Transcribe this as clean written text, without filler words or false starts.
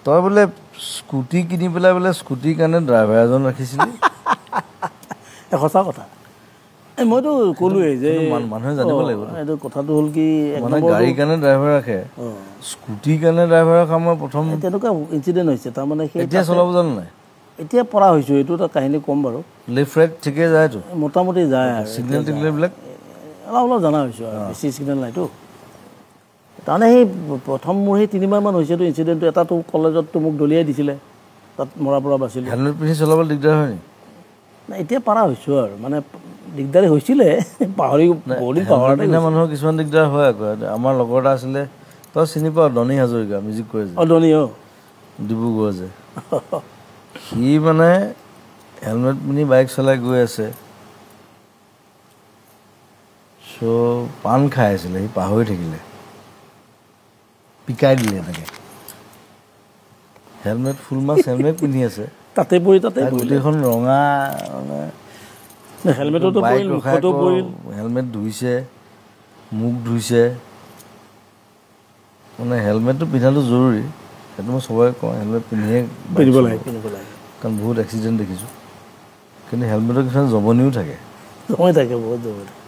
তই বোলে স্কুটি কিনি পেলাই বোলে স্কুটিৰ কাৰণে ড্ৰাইভাৰ এজন ৰাখিছিলি সঁচা কথা মইতো ক'লোৱেই যে মানুহে জানিব লাগিব এইটো কথাটো হ'ল কি মানে গাড়ীৰ কাৰণে ড্ৰাইভাৰ ৰাখে স্কুটিৰ কাৰণে ড্ৰাইভাৰ ৰখা মই প্ৰথম তেনেকুৱা ইনচিডেণ্ট হৈছে তাৰমানে সেই এতিয়া চলাব জানো নাই এতিয়া পৰা হৈছোঁ এইটো এটা কাহিনী ক'ম বাৰু লেফ্ট ৰাইট ঠিকে যায়তো মোটামুটি যায় আৰু ছিগনেল টিগনেলবিলাক অলপ অলপ জনা হৈছোঁ আৰু বেছি ছিগনেল নাইতো তাৰমানে সেই প্ৰথম মোৰ সেই 3বাৰমান হৈছেতো ইনচিডেণ্টটো এটাতো কলেজততো মোক দলিয়াই দিছিলে তাত মৰাৰ পৰা বাচিলোঁ হেলমেট পিন্ধি চলাবলৈ দিগদাৰ হয় নেকি এতিয়া পৰা হৈছোঁ আৰু মানে দিগদাৰী হৈছিলে পাহৰি বহুদিন পাহৰা মানুহৰ কিছুমান দিগদাৰ হয় আকৌ আমাৰ লগৰ এটা আছিলে তই চিনি পাৱ ধনী হাজৰিকা মিউজিক কৰে যে ধনী ডিব্ৰুগড় যে সি মানে হেলমেট পিন্ধি বাইক চলাই গৈ আছে চ' পাণ খাই আছিলে সি পাহৰি থাকিলে পিকাই দিলে এনেকৈ হেলমেট ফুল মাছ হেলমেট পিন্ধি আছে তাতে পৰি তাতে গোটেইখন ৰঙা হেলমেটতো হেলমেট ধুইছে মুখ ধুইছে মানে হেলমেটটো পিন্ধাটো জৰুৰী সেইটো মই চবৰে কওঁ হেলমেট পিন্ধিব লাগে কাৰণ বহুত এক্সিডেণ্ট দেখিছোঁ কিন্তু হেলমেটৰ কিছুমান জমনিও থাকে বহুত জমনি